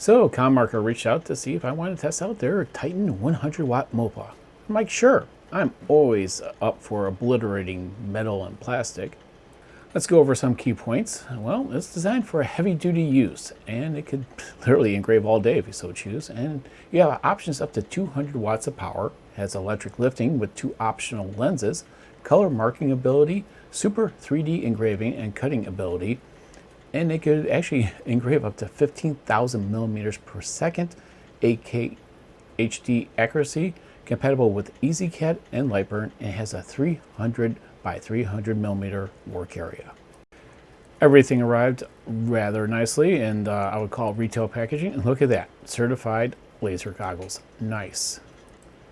So ComMarker reached out to see if I wanted to test out their Titan 100W MOPA. I'm like, sure, I'm always up for obliterating metal and plastic. Let's go over some key points. Well, it's designed for a heavy-duty use, and it could literally engrave all day if you so choose. And you have options up to 200 watts of power, has electric lifting with 2 optional lenses, color marking ability, super 3D engraving and cutting ability, and it could actually engrave up to 15,000 millimeters per second, 8K HD accuracy, compatible with EzCad and Lightburn, and has a 300 by 300 millimeter work area. Everything arrived rather nicely, and I would call it retail packaging. And look at that, certified laser goggles, nice.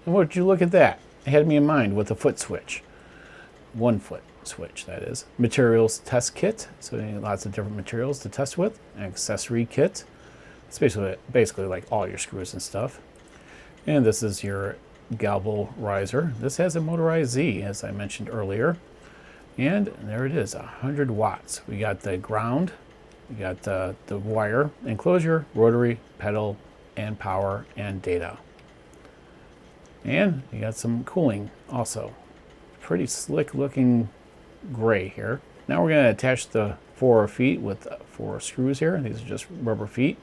And would you look at that? It had me in mind with a foot switch, 1 foot switch that is. Materials test kit, so lots of different materials to test with. An accessory kit, it's basically like all your screws and stuff. And this is your galvo riser. This has a motorized Z, as I mentioned earlier. And there it is, 100 watts. We got the ground, we got the wire, enclosure, rotary, pedal, and power, and data. And you got some cooling also. Pretty slick looking gray here. Now we're going to attach the 4 feet with 4 screws here. These are just rubber feet.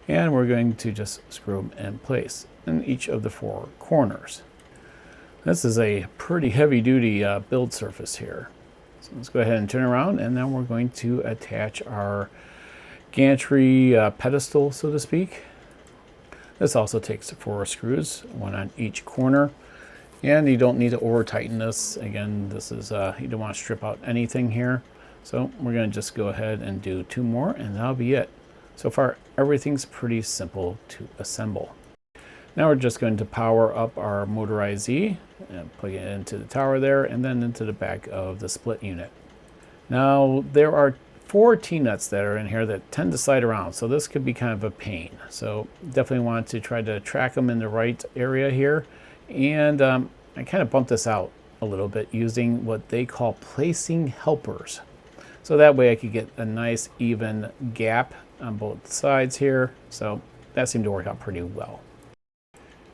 And we're going to just screw them in place in each of the 4 corners. This is a pretty heavy-duty build surface here. So let's go ahead and turn around, and then we're going to attach our gantry pedestal, so to speak. This also takes 4 screws, 1 on each corner. And you don't need to over tighten this. Again, this is you don't want to strip out anything here. So we're going to just go ahead and do 2 more, and that'll be it. So far, everything's pretty simple to assemble. Now we're just going to power up our motorized Z and plug it into the tower there, and then into the back of the split unit. Now there are 4 T-nuts that are in here that tend to slide around, so this could be kind of a pain. So definitely want to try to track them in the right area here. And I kind of bumped this out a little bit using what they call placing helpers. So that way I could get a nice even gap on both sides here. So that seemed to work out pretty well.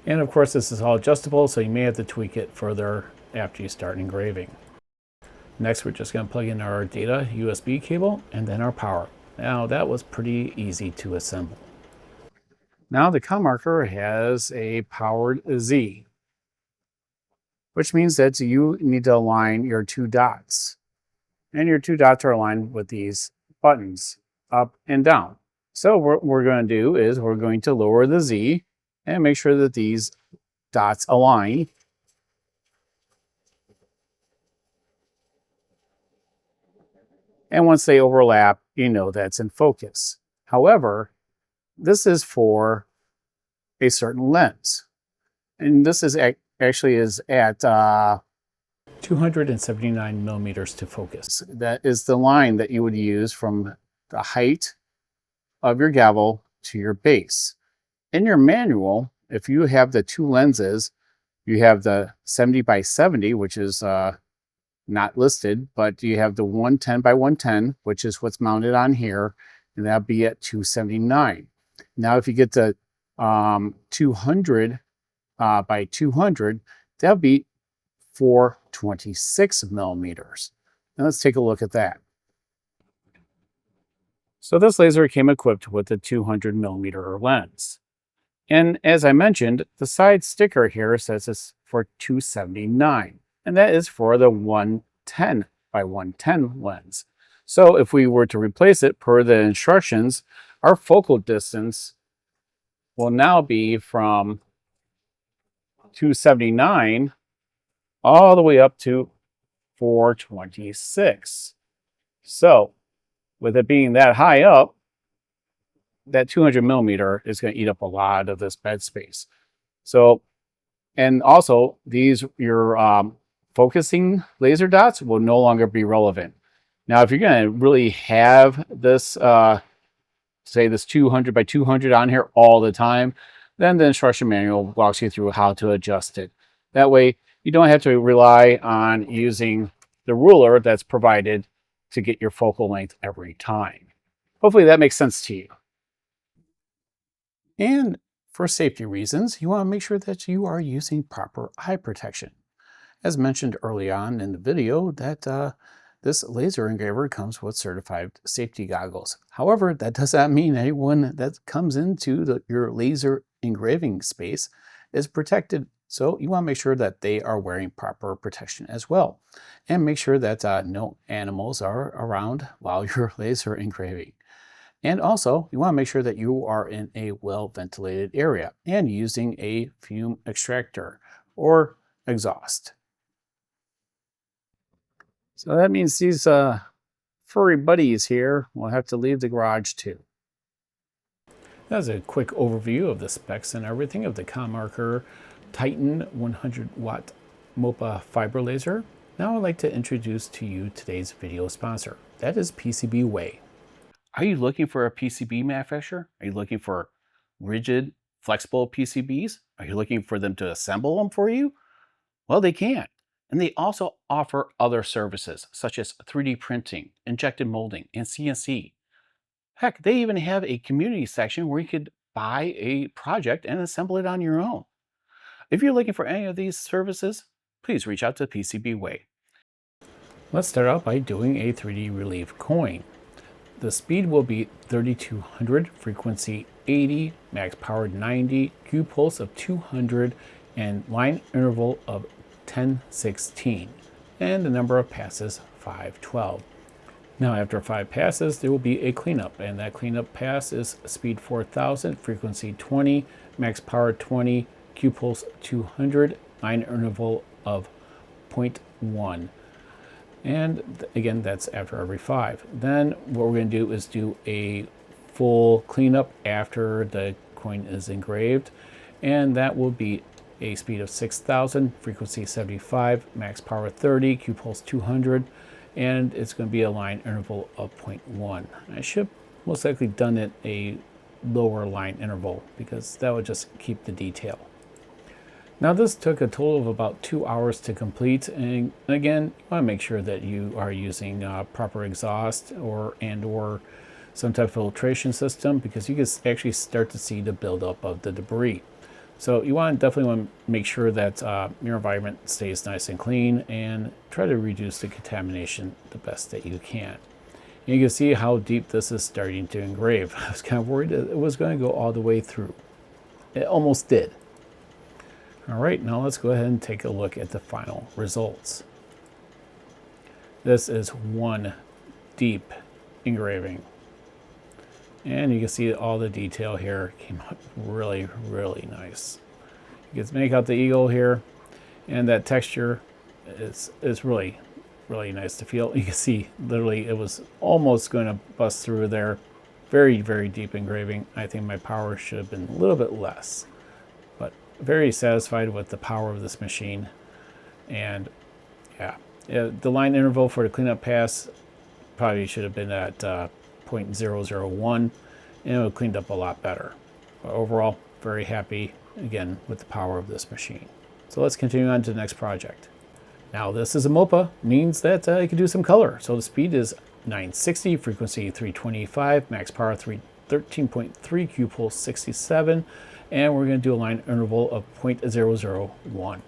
And of course this is all adjustable, so you may have to tweak it further after you start engraving. Next we're just going to plug in our data USB cable and then our power. Now that was pretty easy to assemble. Now the ComMarker has a powered Z, which means that you need to align your 2 dots. And your 2 dots are aligned with these buttons, up and down. So what we're going to do is we're going to lower the Z and make sure that these dots align. And once they overlap, you know that's in focus. However, this is for a certain lens. And this is actually is at 279 millimeters to focus. That is the line that you would use from the height of your gavel to your base. In your manual, if you have the 2 lenses, you have the 70 by 70, which is not listed, but you have the 110 by 110, which is what's mounted on here, and that'll be at 279. Now, if you get the 200 by 200, that'll be 426 millimeters. And let's take a look at that. So this laser came equipped with a 200 millimeter lens. And as I mentioned, the side sticker here says it's for 279, and that is for the 110 by 110 lens. So if we were to replace it per the instructions, our focal distance will now be from 279 all the way up to 426. So with it being that high up, that 200 millimeter is going to eat up a lot of this bed space. So, and also these, your focusing laser dots will no longer be relevant. Now, if you're going to really have this, say this 200 by 200 on here all the time, then the instruction manual walks you through how to adjust it. That way, you don't have to rely on using the ruler that's provided to get your focal length every time. Hopefully that makes sense to you. And for safety reasons, you want to make sure that you are using proper eye protection. As mentioned early on in the video, that this laser engraver comes with certified safety goggles. However, that does not mean anyone that comes into your laser engraving space is protected. So you want to make sure that they are wearing proper protection as well. And make sure that no animals are around while you're laser engraving. And also, you want to make sure that you are in a well-ventilated area and using a fume extractor or exhaust. So that means these furry buddies here will have to leave the garage too. That's a quick overview of the specs and everything of the ComMarker Titan 100W MOPA fiber laser. Now I'd like to introduce to you today's video sponsor. That is PCBWay. Are you looking for a PCB manufacturer? Are you looking for rigid, flexible PCBs? Are you looking for them to assemble them for you? Well, they can. And they also offer other services such as 3D printing, injected molding, and CNC. Heck, they even have a community section where you could buy a project and assemble it on your own. If you're looking for any of these services, please reach out to PCBWay. Let's start out by doing a 3D relief coin. The speed will be 3200, frequency 80, max power 90, Q pulse of 200, and line interval of 1016, and the number of passes 512. Now after 5 passes there will be a cleanup, and that cleanup pass is speed 4000, frequency 20, max power 20, Q pulse 200, line interval of 0.1. And again, that's after every 5. Then what we're going to do is do a full cleanup after the coin is engraved, and that will be a speed of 6000, frequency 75, max power 30, Q pulse 200, and it's going to be a line interval of 0.1. I should most likely done it a lower line interval because that would just keep the detail. Now this took a total of about 2 hours to complete, and again, you want to make sure that you are using proper exhaust or some type of filtration system, because you can actually start to see the buildup of the debris. So you definitely want to make sure that your environment stays nice and clean, and try to reduce the contamination the best that you can. And you can see how deep this is starting to engrave. I was kind of worried that it was going to go all the way through. It almost did. All right, now let's go ahead and take a look at the final results. This is one deep engraving. And you can see all the detail here came out really, really nice. You can make out the eagle here, and that texture is really, really nice to feel. You can see literally it was almost going to bust through there. Very, very deep engraving. I think my power should have been a little bit less, but very satisfied with the power of this machine. And yeah, the line interval for the cleanup pass probably should have been at 0.001, and it would have cleaned up a lot better. But overall, very happy again with the power of this machine. So let's continue on to the next project. Now this is a MOPA, means that you can do some color. So the speed is 960, frequency 325, max power 13.3, Q pulse 67, and we're going to do a line interval of 0.001.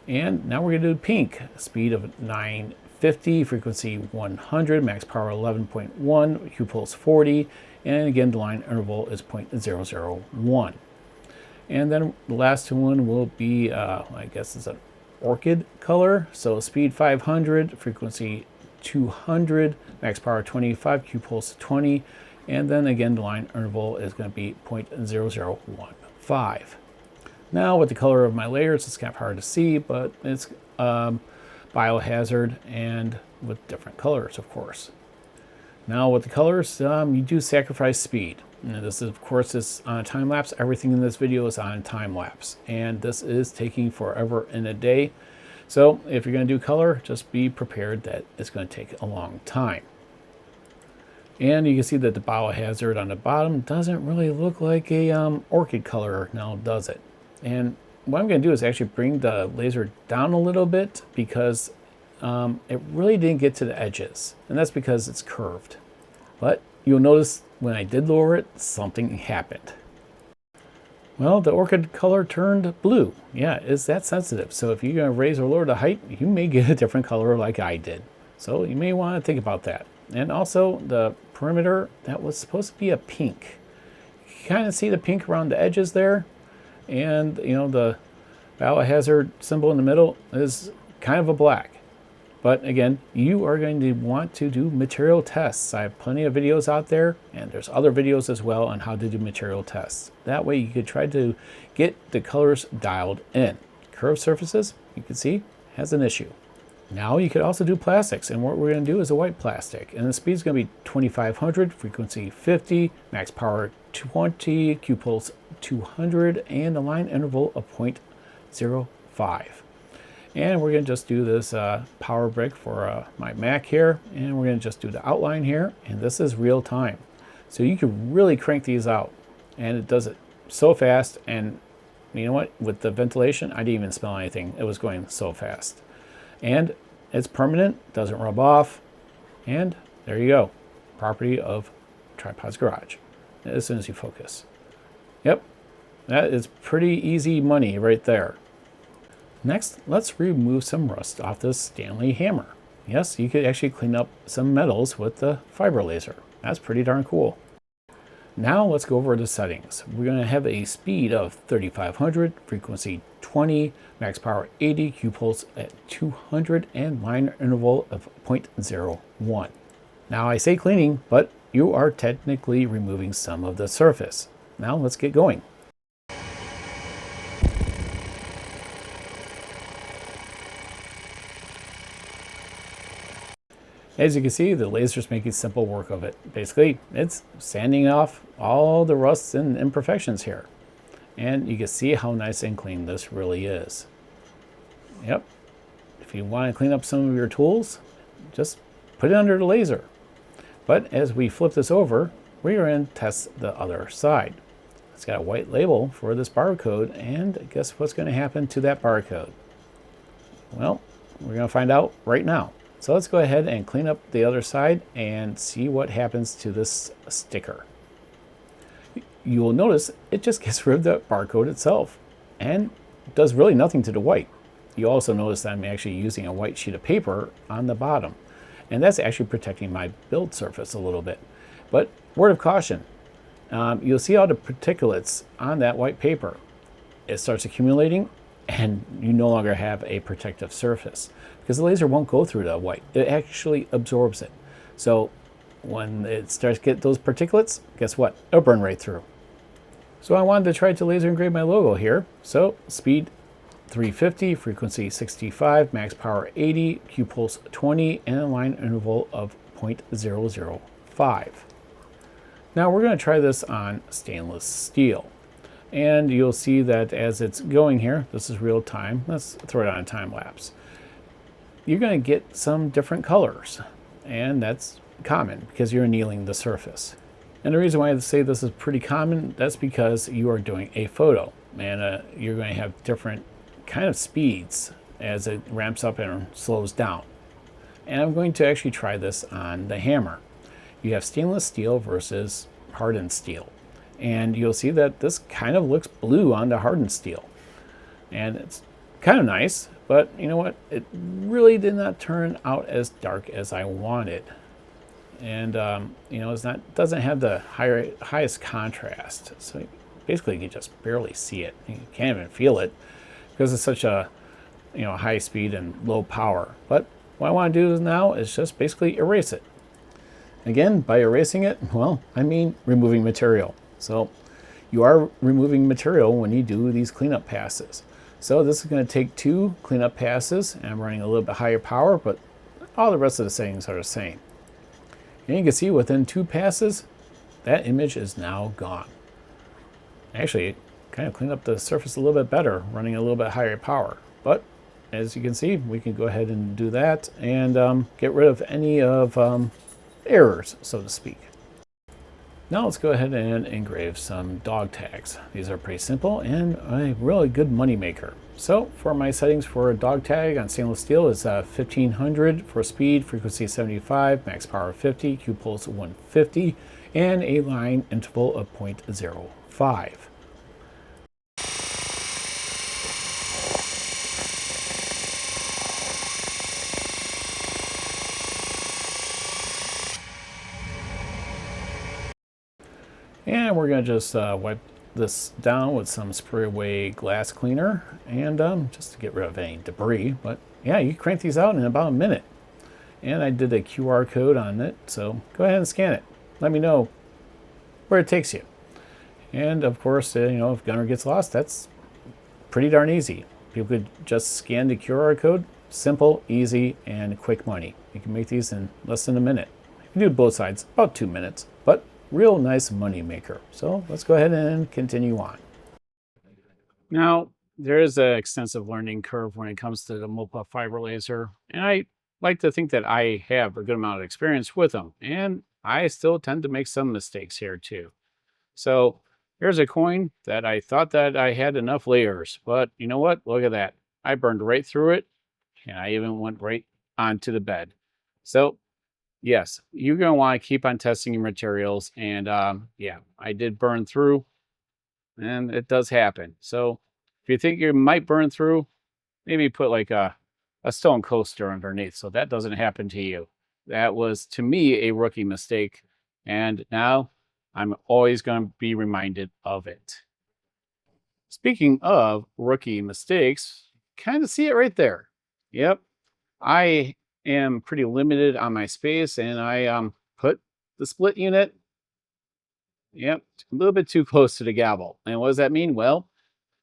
And now we're going to do pink, speed of 950, frequency 100, max power 11.1, Q pulse 40, and again the line interval is 0.001. And then the last one will be, I guess it's an orchid color. So speed 500, frequency 200, max power 25, Q pulse 20, and then again the line interval is going to be 0.0015. Now with the color of my layers, it's kind of hard to see, but it's biohazard and with different colors, of course. Now with the colors, you do sacrifice speed. And this is, of course, is on a time lapse. Everything in this video is on time lapse, and this is taking forever and a day. So if you're going to do color, just be prepared that it's going to take a long time. And you can see that the biohazard on the bottom doesn't really look like a orchid color now, does it? And what I'm going to do is actually bring the laser down a little bit, because it really didn't get to the edges, and that's because it's curved. But you'll notice when I did lower it, something happened. Well, the orchid color turned blue. Yeah, it's that sensitive. So if you're going to raise or lower the height, you may get a different color like I did. So you may want to think about that. And also the perimeter, that was supposed to be a pink. You can kind of see the pink around the edges there. And, you know, the biohazard symbol in the middle is kind of a black. But again, you are going to want to do material tests. I have plenty of videos out there, and there's other videos as well on how to do material tests. That way you could try to get the colors dialed in. Curved surfaces, you can see, has an issue. Now you could also do plastics, and what we're going to do is a white plastic. And the speed is going to be 2500, frequency 50, max power 20, Q pulse 200, and a line interval of 0.05. And we're going to just do this power brick for my Mac here, and we're going to just do the outline here, and this is real time. So you can really crank these out, and it does it so fast. And you know what, with the ventilation, I didn't even smell anything. It was going so fast. And it's permanent, doesn't rub off, and there you go. Property of Tripod's Garage, as soon as you focus. Yep, that is pretty easy money right there. Next, let's remove some rust off this Stanley hammer. Yes, you could actually clean up some metals with the Fibre laser. That's pretty darn cool. Now let's go over the settings. We're going to have a speed of 3500, frequency 20, max power 80, Q pulse at 200, and line interval of 0.01. Now I say cleaning, but you are technically removing some of the surface. Now let's get going. As you can see, the laser's making simple work of it. Basically, it's sanding off all the rusts and imperfections here. And you can see how nice and clean this really is. Yep. If you want to clean up some of your tools, just put it under the laser. But as we flip this over, we're going to test the other side. It's got a white label for this barcode, and guess what's going to happen to that barcode? Well, we're going to find out right now. So let's go ahead and clean up the other side and see what happens to this sticker. You will notice it just gets rid of the barcode itself and does really nothing to the white. You also notice that I'm actually using a white sheet of paper on the bottom, and that's actually protecting my build surface a little bit. But word of caution, you'll see all the particulates on that white paper. It starts accumulating and you no longer have a protective surface because the laser won't go through the white. It actually absorbs it. So when it starts to get those particulates, guess what? It'll burn right through. So I wanted to try to laser engrave my logo here. So speed 350, frequency 65, max power 80, Q pulse 20, and a line interval of 0.005. Now we're going to try this on stainless steel. And you'll see that as it's going here, this is real time. Let's throw it on a time lapse. You're going to get some different colors, and that's common because you're annealing the surface. And the reason why I say this is pretty common, that's because you are doing a photo, and you're going to have different kind of speeds as it ramps up and slows down. And I'm going to actually try this on the hammer. You have stainless steel versus hardened steel. And you'll see that this kind of looks blue on the hardened steel. And it's kind of nice, but you know what? It really did not turn out as dark as I wanted. And you know, doesn't have the highest contrast. So basically you can just barely see it. You can't even feel it because it's such a high speed and low power. But what I want to do now is just basically erase it. Again, by erasing it, well, I mean removing material. So you are removing material when you do these cleanup passes. So this is going to take 2 cleanup passes, and I'm running a little bit higher power, but all the rest of the settings are the same. And you can see within 2 passes, that image is now gone. Actually, it kind of cleaned up the surface a little bit better, running a little bit higher power. But as you can see, we can go ahead and do that and get rid of any of errors, so to speak. Now let's go ahead and engrave some dog tags. These are pretty simple and a really good money maker. So for my settings for a dog tag on stainless steel is 1500 for speed, frequency 75, max power 50, Q pulse 150, and a line interval of 0.05. And we're going to just wipe this down with some spray away glass cleaner and just to get rid of any debris. But yeah, you crank these out in about a minute. And I did a QR code on it, so go ahead and scan it. Let me know where it takes you. And of course, if gunner gets lost, that's pretty darn easy. People could just scan the QR code. Simple, easy, and quick money. You can make these in less than a minute. You can do both sides, about 2 minutes, but real nice money maker. So let's go ahead and continue on. Now, there is an extensive learning curve when it comes to the MOPA fiber laser, and I like to think that I have a good amount of experience with them, and I still tend to make some mistakes here too. So here's a coin that I thought that I had enough layers, but you know what? Look at that. I burned right through it, and I even went right onto the bed. So yes, you're going to want to keep on testing your materials. And yeah, I did burn through, and it does happen. So if you think you might burn through, maybe put like a stone coaster underneath so that doesn't happen to you. That was, to me, a rookie mistake. And now I'm always going to be reminded of it. Speaking of rookie mistakes, kind of see it right there. Yep, I am pretty limited on my space, and I put the split unit, yep, a little bit too close to the gavel. And what does that mean? Well,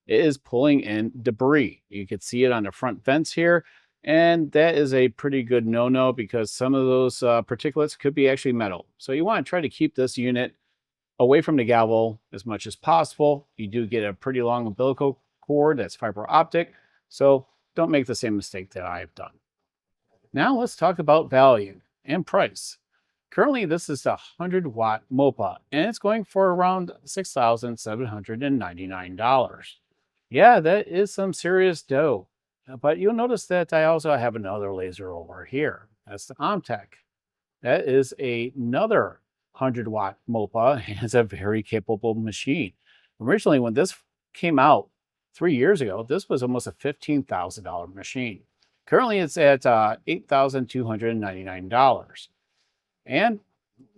it is pulling in debris. You can see it on the front vents here, and that is a pretty good no-no because some of those particulates could be actually metal. So you want to try to keep this unit away from the gavel as much as possible. You do get a pretty long umbilical cord that's fiber optic, so don't make the same mistake that I've done. Now let's talk about value and price. Currently, this is the 100-watt MOPA, and it's going for around $6,799. Yeah, that is some serious dough. But you'll notice that I also have another laser over here. That's the Omtech. That is another 100-watt MOPA, and it's a very capable machine. Originally, when this came out 3 years ago, this was almost a $15,000 machine. Currently, it's at $8,299. And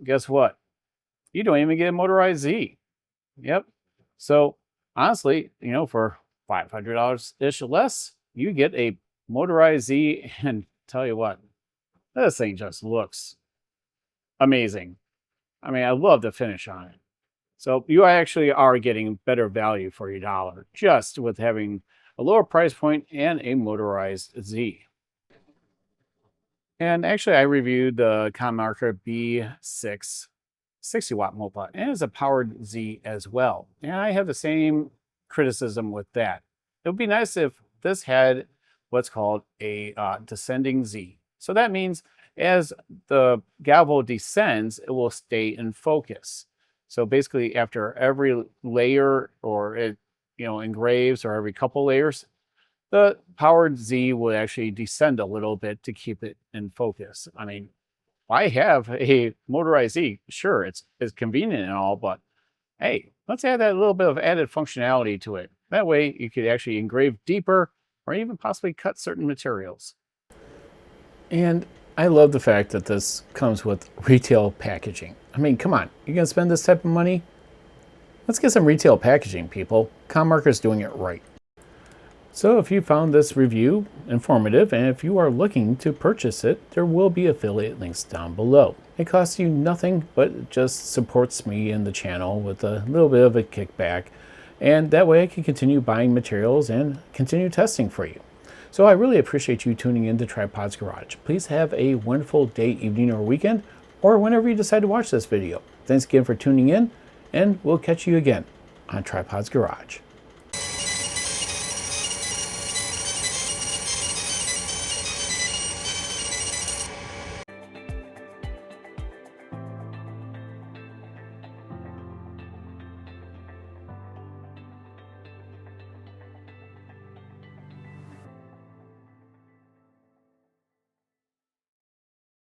guess what? You don't even get a motorized Z. Yep. So honestly, for $500-ish less, you get a motorized Z. And tell you what, this thing just looks amazing. I mean, I love the finish on it. So you actually are getting better value for your dollar just with having a lower price point and a motorized Z. And actually, I reviewed the ComMarker B6 60-watt MOPA, and it's a powered Z as well. And I have the same criticism with that. It would be nice if this had what's called a descending Z. So that means as the gavel descends, it will stay in focus. So basically, after every layer or it, engraves, or every couple layers, the powered Z will actually descend a little bit to keep it in focus. I mean, I have a motorized Z. Sure, it's convenient and all, but hey, let's add that little bit of added functionality to it. That way you could actually engrave deeper or even possibly cut certain materials. And I love the fact that this comes with retail packaging. I mean, come on, you're gonna spend this type of money? Let's get some retail packaging, people. ComMarker's doing it right. So if you found this review informative and if you are looking to purchase it, there will be affiliate links down below. It costs you nothing, but it just supports me and the channel with a little bit of a kickback. And that way I can continue buying materials and continue testing for you. So I really appreciate you tuning in to Tripod's Garage. Please have a wonderful day, evening, or weekend, or whenever you decide to watch this video. Thanks again for tuning in, and we'll catch you again on Tripod's Garage.